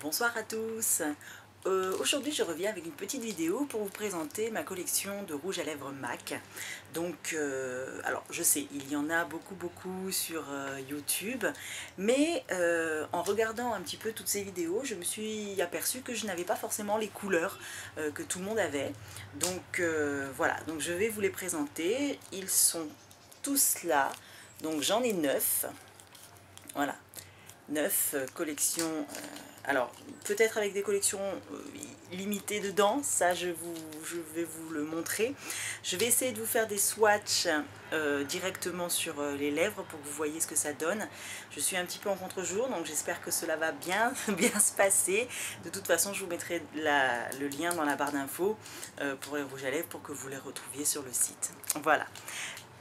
Bonsoir à tous. Aujourd'hui je reviens avec une petite vidéo pour vous présenter ma collection de rouge à lèvres MAC. Donc alors je sais, il y en a beaucoup sur YouTube, mais en regardant un petit peu toutes ces vidéos, je me suis aperçue que je n'avais pas forcément les couleurs que tout le monde avait. Donc voilà, donc je vais vous les présenter. Ils sont tous là, donc j'en ai 9. Voilà, 9 collections. Alors, peut-être avec des collections limitées dedans, ça je vais vous le montrer. Je vais essayer de vous faire des swatchs directement sur les lèvres pour que vous voyez ce que ça donne. Je suis un petit peu en contre-jour, donc j'espère que cela va bien se passer. De toute façon, je vous mettrai le lien dans la barre d'infos pour les rouges à lèvres pour que vous les retrouviez sur le site. Voilà.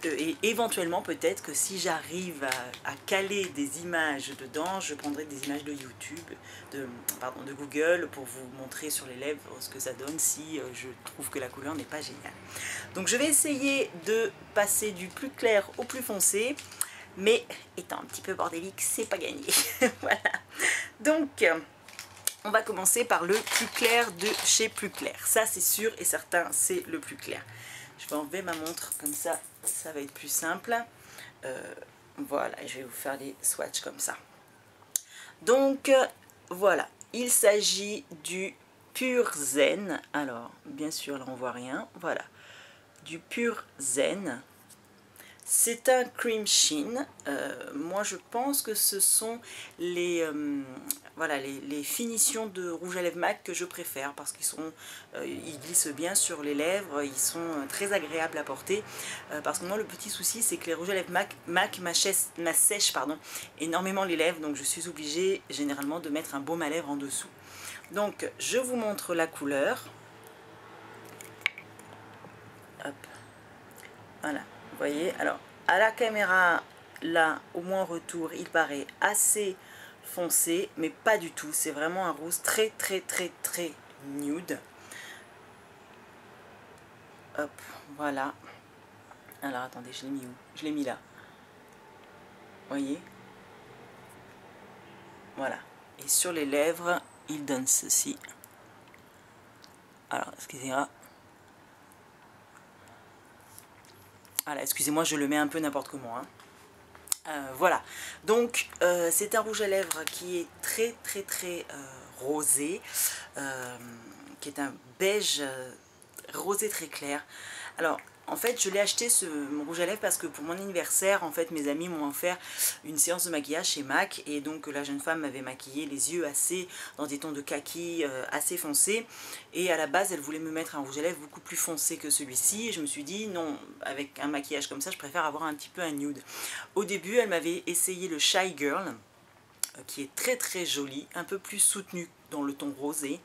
Et éventuellement peut-être que si j'arrive à caler des images dedans, je prendrai des images de YouTube, de Google, pour vous montrer sur les lèvres ce que ça donne si je trouve que la couleur n'est pas géniale. Donc je vais essayer de passer du plus clair au plus foncé, mais étant un petit peu bordélique, c'est pas gagné. Voilà. Donc on va commencer par le plus clair de chez Plus Clair. Ça c'est sûr et certain, c'est le plus clair. Je vais enlever ma montre, comme ça, ça va être plus simple. Voilà, je vais vous faire des swatchs comme ça. Donc, voilà, il s'agit du Pur Zen. Alors, bien sûr, là, on voit rien. Voilà, du Pur Zen. C'est un cream sheen. Moi, je pense que ce sont les finitions de rouge à lèvres MAC que je préfère parce ils glissent bien sur les lèvres, ils sont très agréables à porter. Parce que moi, le petit souci, c'est que les rouges à lèvres MAC m'assèchent énormément les lèvres, donc je suis obligée généralement de mettre un baume à lèvres en dessous. Donc, je vous montre la couleur. Hop. Voilà. Vous voyez, alors à la caméra, là, au moins en retour, il paraît assez foncé, mais pas du tout. C'est vraiment un rose très nude. Hop, voilà. Alors attendez, je l'ai mis où? Je l'ai mis là. Vous voyez? Voilà. Et sur les lèvres, il donne ceci. Alors, excusez-moi. Voilà, excusez-moi, je le mets un peu n'importe comment, hein. Voilà, donc c'est un rouge à lèvres qui est très rosé, qui est un beige rosé très clair. Alors en fait je l'ai acheté mon rouge à lèvres parce que pour mon anniversaire, en fait mes amis m'ont offert une séance de maquillage chez MAC, et donc la jeune femme m'avait maquillé les yeux dans des tons de kaki assez foncés, et à la base elle voulait me mettre un rouge à lèvres beaucoup plus foncé que celui-ci, et je me suis dit non, avec un maquillage comme ça je préfère avoir un petit peu un nude. Au début elle m'avait essayé le Shy Girl qui est très joli, un peu plus soutenu dans le ton rosé.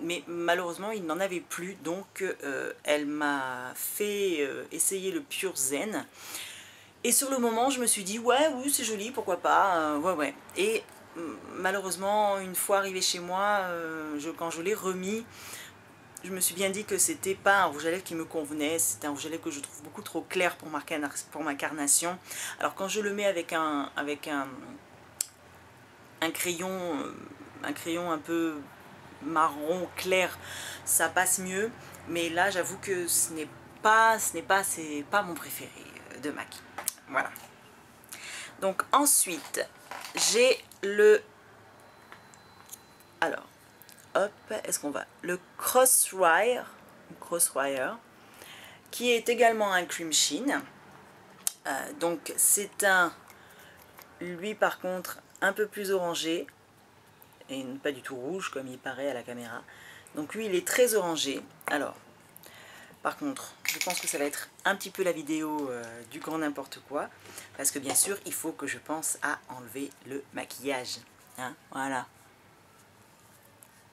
Mais malheureusement il n'en avait plus, donc elle m'a fait essayer le Pur Zen, et sur le moment je me suis dit ouais, oui c'est joli, pourquoi pas, ouais. Et malheureusement une fois arrivé chez moi, quand je l'ai remis, je me suis bien dit que c'était pas un rouge à lèvres qui me convenait, c'était un rouge à lèvres que je trouve beaucoup trop clair pour ma carnation. Alors quand je le mets avec un crayon un peu marron clair, ça passe mieux, mais là j'avoue que c'est pas mon préféré de MAC. Voilà. Donc ensuite j'ai alors hop, est-ce qu'on va le Crosswire, qui est également un cream sheen. Donc c'est lui par contre un peu plus orangé, et pas du tout rouge comme il paraît à la caméra. Donc lui il est très orangé. Alors par contre je pense que ça va être un petit peu la vidéo du grand n'importe quoi, parce que bien sûr il faut que je pense à enlever le maquillage, hein, voilà.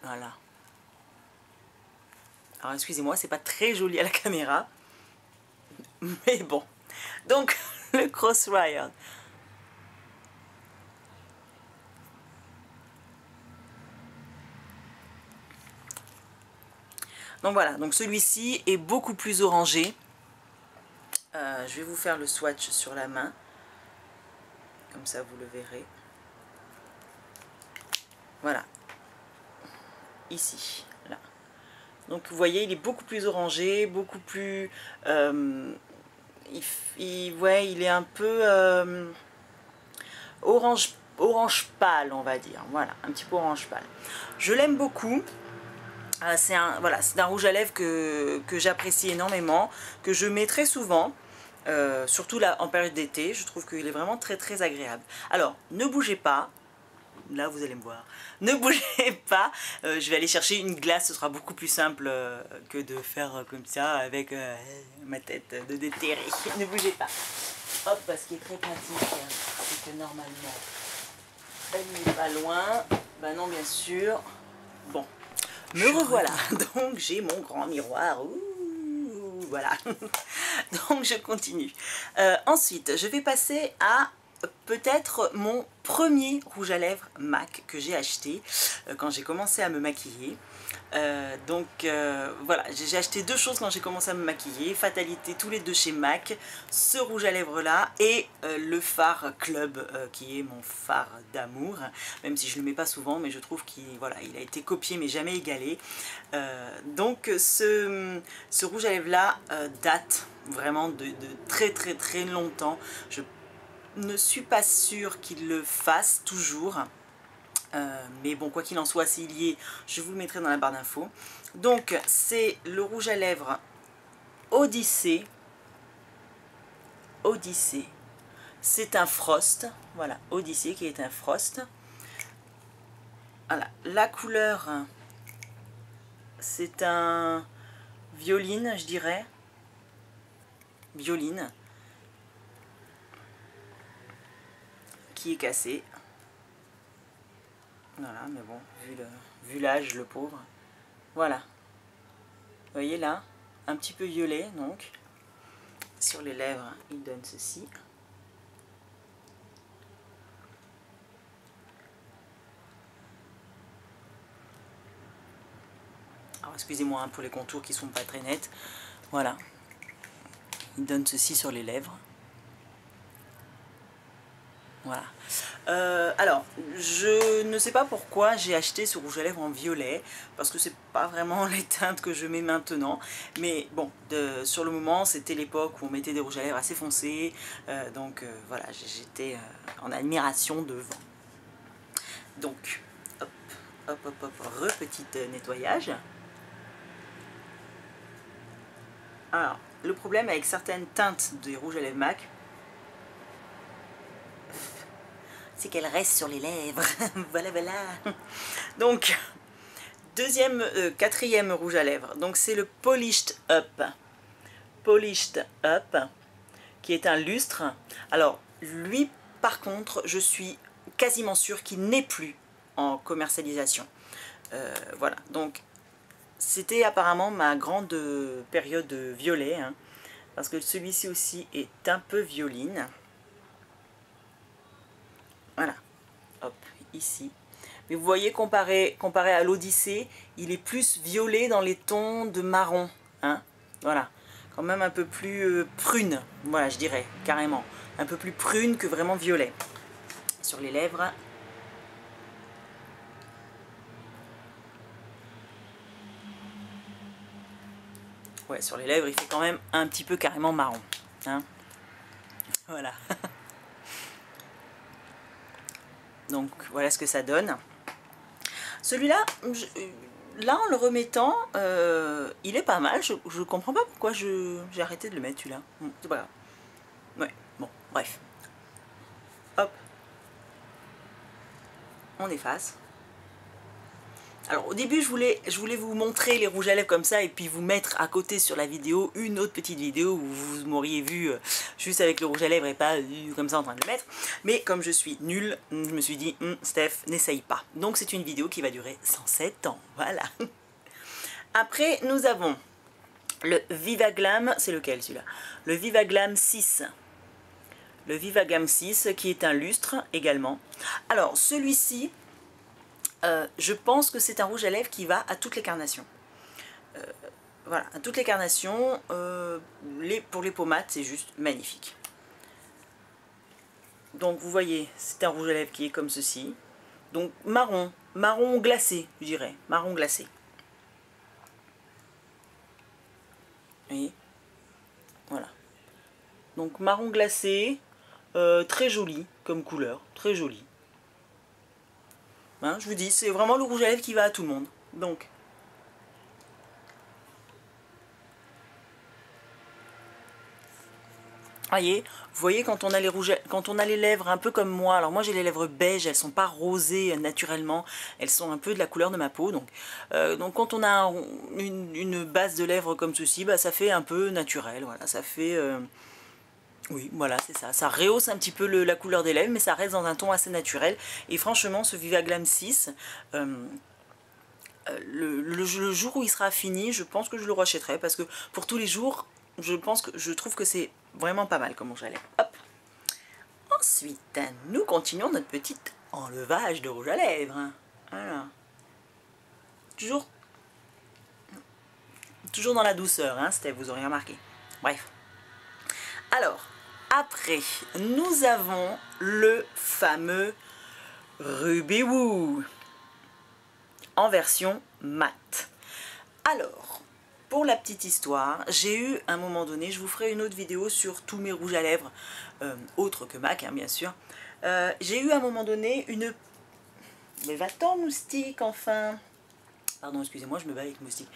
Alors excusez-moi, c'est pas très joli à la caméra, mais bon. Donc le Crosswire. Donc voilà, donc celui-ci est beaucoup plus orangé. Je vais vous faire le swatch sur la main. Comme ça, vous le verrez. Voilà. Ici, là. Donc, vous voyez, il est beaucoup plus orangé, beaucoup plus... ouais, il est un peu orange pâle, on va dire. Voilà, un petit peu orange pâle. Je l'aime beaucoup. C'est un rouge à lèvres que j'apprécie énormément, que je mets très souvent, surtout là en période d'été. Je trouve qu'il est vraiment très très agréable. Alors, ne bougez pas. Là, vous allez me voir. Ne bougez pas. Je vais aller chercher une glace. Ce sera beaucoup plus simple que de faire comme ça avec ma tête de déterré. Ne bougez pas. Hop, ce qui est très pratique, c'est que normalement, elle n'est pas loin. Ben non, bien sûr. Bon, me revoilà. Donc, j'ai mon grand miroir. Ouh, voilà. Donc, je continue. Ensuite, je vais passer à... peut-être mon premier rouge à lèvres MAC que j'ai acheté quand j'ai commencé à me maquiller. Voilà, j'ai acheté deux choses quand j'ai commencé à me maquiller. Fatalité, tous les deux chez MAC. Ce rouge à lèvres là et le fard Club qui est mon fard d'amour. Même si je ne le mets pas souvent, mais je trouve qu'il voilà, il a été copié mais jamais égalé. Ce rouge à lèvres là date vraiment de très très très longtemps. Je ne suis pas sûre qu'il le fasse toujours, mais bon, quoi qu'il en soit, s'il y est, je vous le mettrai dans la barre d'infos. Donc, c'est le rouge à lèvres Odyssée. Odyssée. C'est un Frost. Voilà, Odyssée qui est un Frost. Voilà, la couleur, c'est un violine, je dirais. Violine. Qui est cassé. Voilà, mais bon, vu l'âge, le pauvre. Voilà. Vous voyez là, un petit peu violet, donc. Sur les lèvres, il donne ceci. Alors, excusez-moi hein, pour les contours qui sont pas très nets. Voilà. Il donne ceci sur les lèvres. Voilà. Alors, je ne sais pas pourquoi j'ai acheté ce rouge à lèvres en violet, parce que c'est pas vraiment les teintes que je mets maintenant. Mais bon, sur le moment, c'était l'époque où on mettait des rouges à lèvres assez foncés. Voilà, j'étais en admiration devant. Donc, hop, hop, hop, hop, petit nettoyage. Alors, le problème avec certaines teintes des rouges à lèvres MAC, c'est qu'elle reste sur les lèvres. Voilà, voilà. Donc, quatrième rouge à lèvres. Donc, c'est le Polished Up. Polished Up, qui est un lustre. Alors, lui, par contre, je suis quasiment sûre qu'il n'est plus en commercialisation. Voilà. Donc, c'était apparemment ma grande période violet. Hein, parce que celui-ci aussi est un peu violine. Voilà, hop, ici. Mais vous voyez, comparé à l'Odyssée, il est plus violet dans les tons de marron. Hein, voilà, quand même un peu plus prune, voilà, je dirais, carrément. Un peu plus prune que vraiment violet. Sur les lèvres. Ouais, sur les lèvres, il fait quand même un petit peu carrément marron. Hein, voilà. Donc voilà ce que ça donne. Celui-là, là en le remettant, il est pas mal. Je comprends pas pourquoi j'ai arrêté de le mettre celui-là. C'est pas grave. Ouais, bon, bref. Hop. On efface. Alors au début je voulais vous montrer les rouges à lèvres comme ça et puis vous mettre à côté sur la vidéo une autre petite vidéo où vous m'auriez vu juste avec le rouge à lèvres et pas comme ça en train de le mettre. Mais comme je suis nulle, je me suis dit Steph, n'essaye pas. Donc c'est une vidéo qui va durer 107 ans. Voilà. Après nous avons le Viva Glam, c'est lequel celui-là? Le Viva Glam 6. Le Viva Glam 6 qui est un lustre également. Alors celui-ci, je pense que c'est un rouge à lèvres qui va à toutes les carnations. voilà, toutes les carnations, pour les pommades, c'est juste magnifique. Donc vous voyez, c'est un rouge à lèvres qui est comme ceci. Donc marron, marron glacé, je dirais, marron glacé. Vous voyez, voilà. Donc marron glacé, très joli comme couleur, très joli. Hein, je vous dis, c'est vraiment le rouge à lèvres qui va à tout le monde. Donc, vous voyez quand on a les quand on a les lèvres un peu comme moi. Alors moi j'ai les lèvres beige, elles sont pas rosées naturellement, elles sont un peu de la couleur de ma peau. Donc quand on a une base de lèvres comme ceci, bah, ça fait un peu naturel. Voilà, ça fait oui, voilà, c'est ça. Ça rehausse un petit peu la couleur des lèvres, mais ça reste dans un ton assez naturel. Et franchement, ce Viva Glam 6, le jour où il sera fini, je pense que je le rachèterai parce que pour tous les jours, je trouve que c'est vraiment pas mal comme rouge à lèvres. Hop. Ensuite, nous continuons notre petit enlevage de rouge à lèvres. Voilà. Toujours dans la douceur, hein, Steph, vous aurez remarqué. Bref. Alors, après, nous avons le fameux Ruby Woo en version mat. Alors, pour la petite histoire, j'ai eu à un moment donné, je vous ferai une autre vidéo sur tous mes rouges à lèvres, autres que MAC, hein, bien sûr. J'ai eu à un moment donné une... Mais va-t'en moustique, enfin. Pardon, excusez-moi, je me bats avec moustique.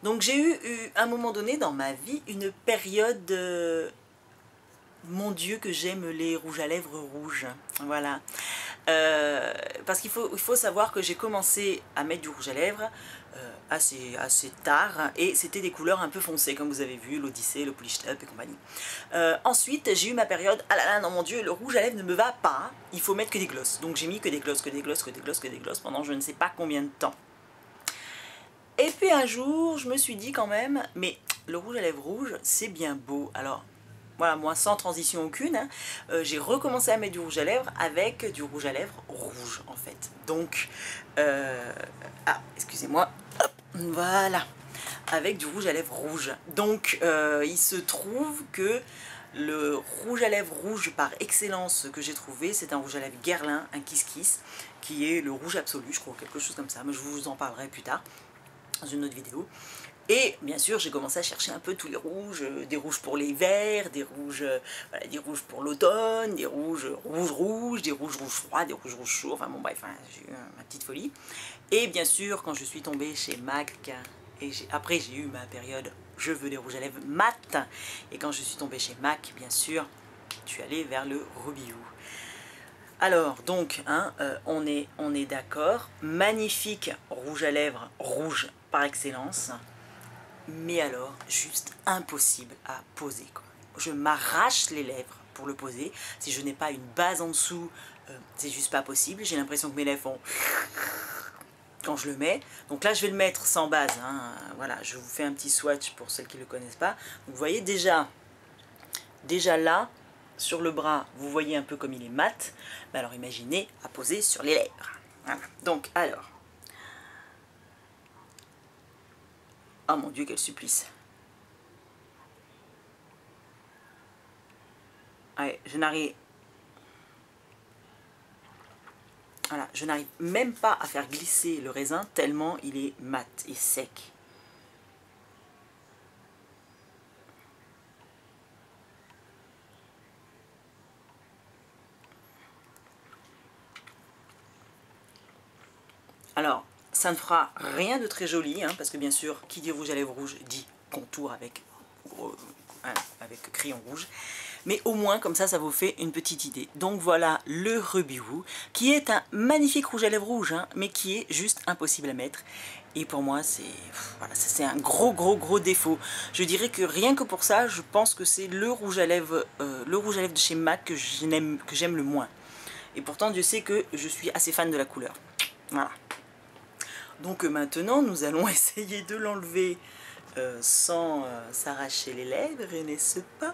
Donc j'ai eu à un moment donné dans ma vie une période... Mon Dieu que j'aime les rouges à lèvres rouges, voilà. Parce qu'il faut savoir que j'ai commencé à mettre du rouge à lèvres assez tard, et c'était des couleurs un peu foncées, comme vous avez vu, l'Odyssée, le Polish Up et compagnie. Ensuite, j'ai eu ma période, ah là là, non mon Dieu, le rouge à lèvres ne me va pas, il faut mettre que des glosses. Donc j'ai mis que des glosses, que des glosses, que des glosses, que des glosses pendant je ne sais pas combien de temps. Et puis un jour, je me suis dit quand même, mais le rouge à lèvres rouge, c'est bien beau. Alors, voilà, moi, sans transition aucune, hein, j'ai recommencé à mettre du rouge à lèvres avec du rouge à lèvres rouge, en fait. Donc, ah, excusez-moi, voilà, avec du rouge à lèvres rouge. Donc, il se trouve que le rouge à lèvres rouge par excellence que j'ai trouvé, c'est un rouge à lèvres Guerlain, un Kiss Kiss, qui est le rouge absolu, je crois, quelque chose comme ça, mais je vous en parlerai plus tard dans une autre vidéo. Et bien sûr, j'ai commencé à chercher un peu tous les rouges, des rouges pour les verts, des rouges, voilà, des rouges pour l'automne, des rouges rouges, des rouges froids, des rouges chauds, enfin bon bref, hein, j'ai eu ma petite folie. Et bien sûr, quand je suis tombée chez MAC, et après j'ai eu ma période je veux des rouges à lèvres mat, et quand je suis tombée chez MAC, bien sûr, je suis allée vers le Ruby Woo. Alors, donc, hein, on est d'accord, magnifique rouge à lèvres rouge par excellence. Mais alors, juste impossible à poser, quoi. Je m'arrache les lèvres pour le poser. Si je n'ai pas une base en dessous, c'est juste pas possible. J'ai l'impression que mes lèvres font quand je le mets. Donc là, je vais le mettre sans base, hein. Voilà, je vous fais un petit swatch pour celles qui ne le connaissent pas. Donc, vous voyez déjà là, sur le bras, vous voyez un peu comme il est mat. Mais alors, imaginez à poser sur les lèvres. Voilà. Donc, alors... Oh mon Dieu, quel supplice. Ouais, je n'arrive... Voilà, je n'arrive même pas à faire glisser le raisin tellement il est mat et sec. Alors, ça ne fera rien de très joli, hein, parce que bien sûr, qui dit rouge à lèvres rouge dit contour avec crayon rouge. Mais au moins, comme ça vous fait une petite idée. Donc voilà le Ruby Woo, qui est un magnifique rouge à lèvres rouge, hein, mais qui est juste impossible à mettre. Et pour moi, c'est voilà, un gros défaut. Je dirais que rien que pour ça, je pense que c'est le rouge à lèvres de chez MAC que j'aime le moins. Et pourtant, Dieu sait que je suis assez fan de la couleur. Voilà. Donc maintenant, nous allons essayer de l'enlever sans s'arracher les lèvres, n'est-ce pas?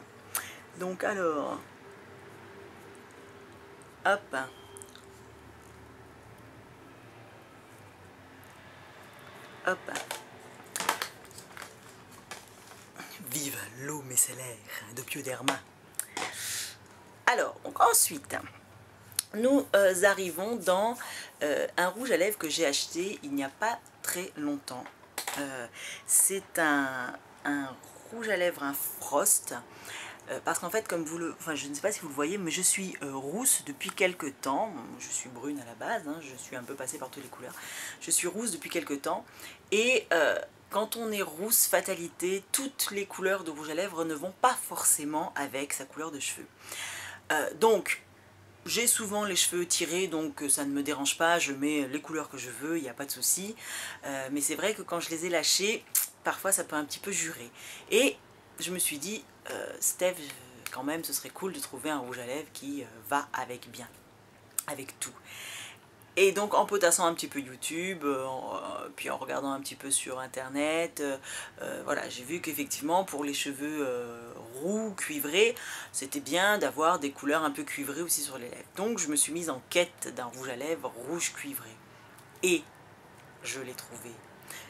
Donc alors, hop, hop, Vive l'eau micellaire de Bioderma. Alors, donc ensuite, nous arrivons dans un rouge à lèvres que j'ai acheté il n'y a pas très longtemps. C'est un rouge à lèvres, un Frost. Parce qu'en fait, comme vous le... Enfin, je ne sais pas si vous le voyez, mais je suis rousse depuis quelques temps. Je suis brune à la base, hein, je suis un peu passée par toutes les couleurs. Je suis rousse depuis quelques temps. Et quand on est rousse, fatalité, toutes les couleurs de rouge à lèvres ne vont pas forcément avec sa couleur de cheveux. Donc, j'ai souvent les cheveux tirés, donc ça ne me dérange pas. Je mets les couleurs que je veux, il n'y a pas de souci. Mais c'est vrai que quand je les ai lâchés, parfois ça peut un petit peu jurer. Et je me suis dit... Steph, quand même, ce serait cool de trouver un rouge à lèvres qui va avec bien, avec tout. Et donc en potassant un petit peu YouTube, puis en regardant un petit peu sur internet, voilà, j'ai vu qu'effectivement pour les cheveux roux, cuivrés, c'était bien d'avoir des couleurs un peu cuivrées aussi sur les lèvres. Donc je me suis mise en quête d'un rouge à lèvres rouge cuivré. Et je l'ai trouvé.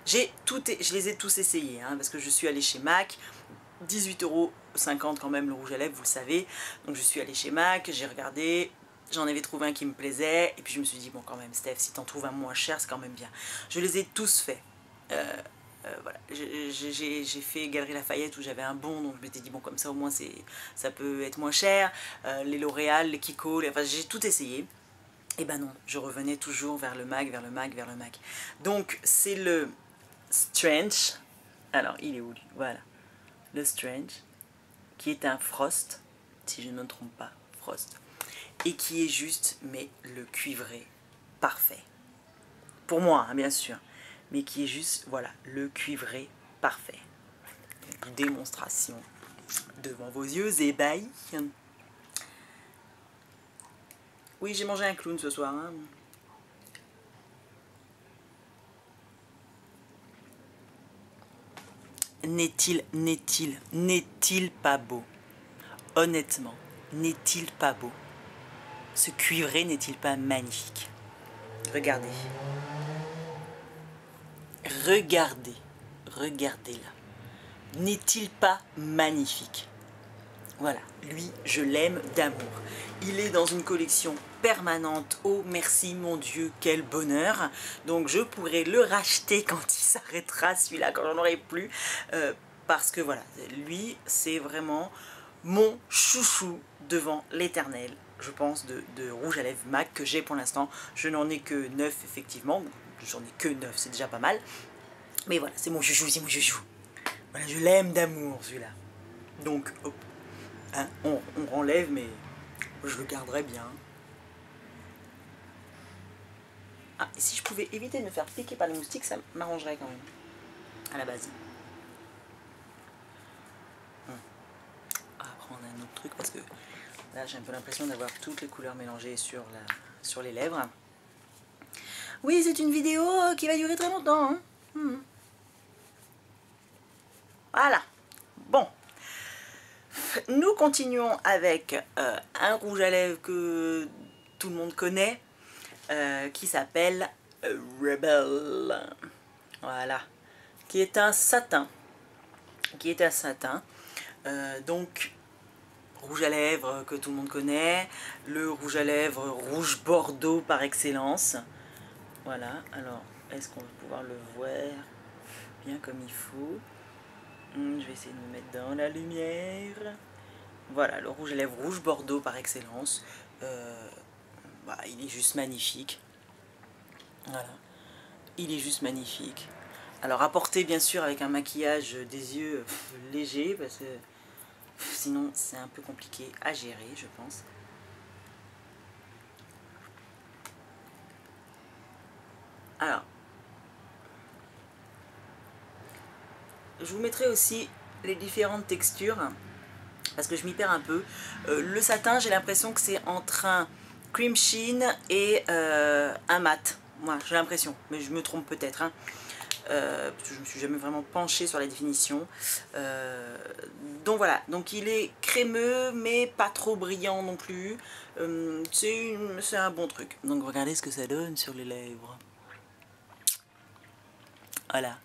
Je les ai tous essayés, hein, parce que je suis allée chez MAC. 18,50 € quand même le rouge à lèvres, vous le savez. Donc je suis allée chez MAC, j'ai regardé, j'en avais trouvé un qui me plaisait. Et puis je me suis dit, bon quand même Steph, si t'en trouves un moins cher, c'est quand même bien. Je les ai tous faits. Voilà. J'ai fait Galeries Lafayette où j'avais un bon, donc je m'étais dit, bon comme ça au moins ça peut être moins cher. Les L'Oréal, les Kiko, enfin j'ai tout essayé. Et ben non, je revenais toujours vers le MAC, vers le MAC, vers le MAC. Donc c'est le Strange. Alors il est où lui? Voilà. Le Strange, qui est un Frost, si je ne me trompe pas, Frost, et qui est juste, mais le cuivré parfait. Pour moi, hein, bien sûr, mais qui est juste, voilà, le cuivré parfait. Une démonstration devant vos yeux ébahis. Oui, j'ai mangé un clown ce soir, hein. N'est-il pas beau? Honnêtement, n'est-il pas beau? Ce cuivré n'est-il pas magnifique? Regardez. Regardez. Regardez-la. N'est-il pas magnifique? Voilà, lui, je l'aime d'amour. Il est dans une collection permanente. Oh, merci mon Dieu, quel bonheur. Donc je pourrais le racheter quand il s'arrêtera, celui-là, quand j'en aurai plus. Parce que voilà, lui, c'est vraiment mon chouchou devant l'éternel, je pense, de rouge à lèvres MAC que j'ai pour l'instant. Je n'en ai que 9, effectivement. J'en ai que 9, c'est déjà pas mal. Mais voilà, c'est mon chouchou, c'est mon chouchou. Voilà, je l'aime d'amour, celui-là. Donc, hop. Hein, on enlève, mais je le garderai bien. Ah, et si je pouvais éviter de me faire piquer par les moustiques, ça m'arrangerait quand même, à la base. On va prendre un autre truc, parce que là, j'ai un peu l'impression d'avoir toutes les couleurs mélangées sur les lèvres. Oui, c'est une vidéo qui va durer très longtemps. Hein. Voilà. Bon. Nous continuons avec un rouge à lèvres que tout le monde connaît, qui s'appelle Rebel. Voilà. Qui est un satin. Donc, rouge à lèvres que tout le monde connaît. Le rouge à lèvres rouge bordeaux par excellence. Voilà. Alors, est-ce qu'on va pouvoir le voir bien comme il faut? Je vais essayer de me mettre dans la lumière. Voilà, le rouge à lèvres rouge bordeaux par excellence. Bah, il est juste magnifique. Voilà, il est juste magnifique. Alors apporté bien sûr avec un maquillage des yeux léger, parce que sinon c'est un peu compliqué à gérer, je pense. Alors, je vous mettrai aussi les différentes textures, parce que je m'y perds un peu. Le satin, j'ai l'impression que c'est entre un cream sheen et un mat. Moi, j'ai l'impression, mais je me trompe peut-être. Hein. Parce que je ne me suis jamais vraiment penchée sur la définition. Donc voilà, donc il est crémeux, mais pas trop brillant non plus. C'est un bon truc. Donc regardez ce que ça donne sur les lèvres. Voilà.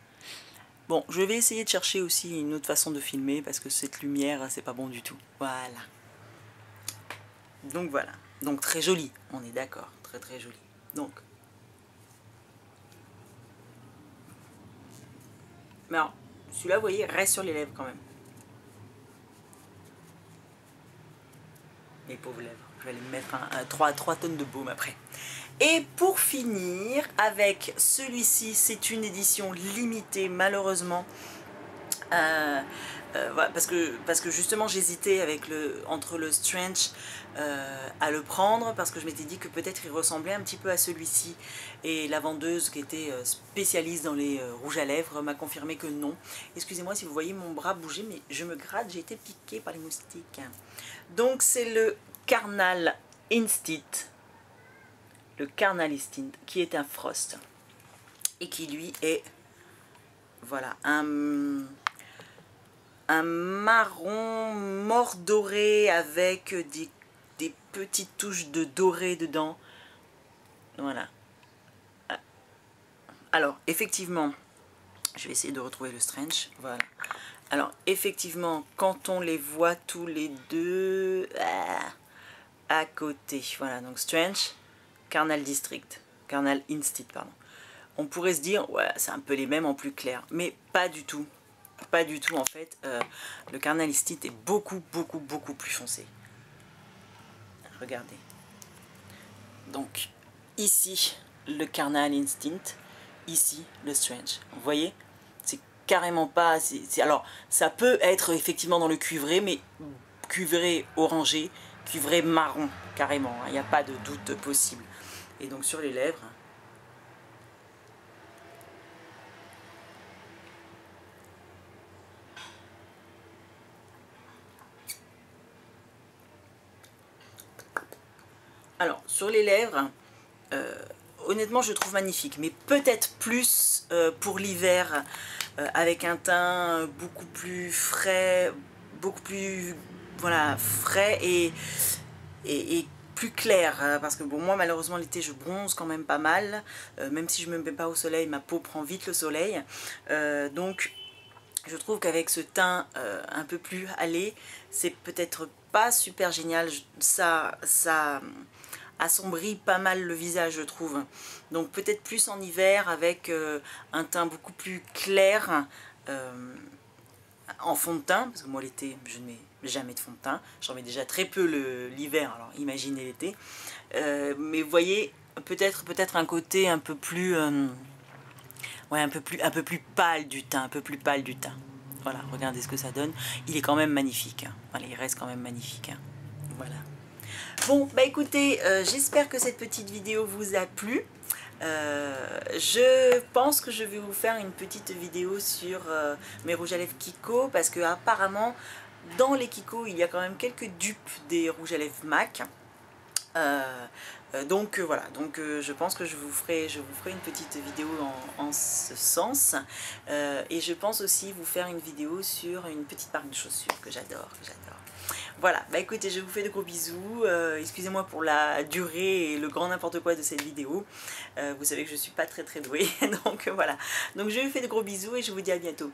Bon, je vais essayer de chercher aussi une autre façon de filmer parce que cette lumière, c'est pas bon du tout. Voilà. Donc voilà. Donc très joli, on est d'accord. Très très joli. Donc. Mais alors, celui-là, vous voyez, reste sur les lèvres quand même. Les pauvres lèvres. Je vais aller me mettre 3 tonnes de baume après. Et pour finir, avec celui-ci, c'est une édition limitée, malheureusement. Voilà, parce que justement j'hésitais entre le Strange à le prendre, parce que je m'étais dit que peut-être il ressemblait un petit peu à celui-ci, et la vendeuse qui était spécialiste dans les rouges à lèvres m'a confirmé que non. Excusez-moi si vous voyez mon bras bouger, mais je me gratte, j'ai été piquée par les moustiques. Donc c'est le Carnal Instinct, qui est un Frost, et qui lui est, voilà, un marron mordoré avec des petites touches de doré dedans. Voilà. Alors, effectivement, je vais essayer de retrouver le Strange. Voilà. Alors, effectivement, quand on les voit tous les deux à côté, voilà, donc Strange, Carnal Instinct, pardon. On pourrait se dire, ouais, c'est un peu les mêmes en plus clair, mais pas du tout. Pas du tout en fait, le Carnal Instinct est beaucoup plus foncé. Regardez. Donc ici le Carnal Instinct, ici le Strange. Vous voyez, c'est carrément pas... alors ça peut être effectivement dans le cuivré, mais cuivré orangé, cuivré marron carrément, il n'y a pas de doute possible. Et donc sur les lèvres... Alors, sur les lèvres, honnêtement, je le trouve magnifique, mais peut-être plus pour l'hiver, avec un teint beaucoup plus frais, beaucoup plus voilà, frais et plus clair, parce que bon, moi malheureusement l'été je bronze quand même pas mal, même si je ne me mets pas au soleil, ma peau prend vite le soleil, donc je trouve qu'avec ce teint un peu plus hâlé, c'est peut-être pas super génial, ça assombrit pas mal le visage je trouve. Donc peut-être plus en hiver avec un teint beaucoup plus clair en fond de teint, parce que moi l'été je ne mets jamais de fond de teint, j'en mets déjà très peu l'hiver, alors imaginez l'été. Mais vous voyez, peut-être un côté un peu plus... ouais, un peu plus pâle du teint, Voilà, regardez ce que ça donne. Il est quand même magnifique. Hein. Voilà, il reste quand même magnifique. Hein. Voilà. Bon, bah écoutez, j'espère que cette petite vidéo vous a plu. Je pense que je vais vous faire une petite vidéo sur mes rouges à lèvres Kiko, parce que apparemment, dans les Kiko, il y a quand même quelques dupes des rouges à lèvres MAC. Donc voilà, donc je pense que je vous ferai une petite vidéo en ce sens, et je pense aussi vous faire une vidéo sur une petite marque de chaussures que j'adore. Voilà, bah écoutez, je vous fais de gros bisous, excusez-moi pour la durée et le grand n'importe quoi de cette vidéo, vous savez que je suis pas très douée, donc voilà, donc je vous fais de gros bisous et je vous dis à bientôt.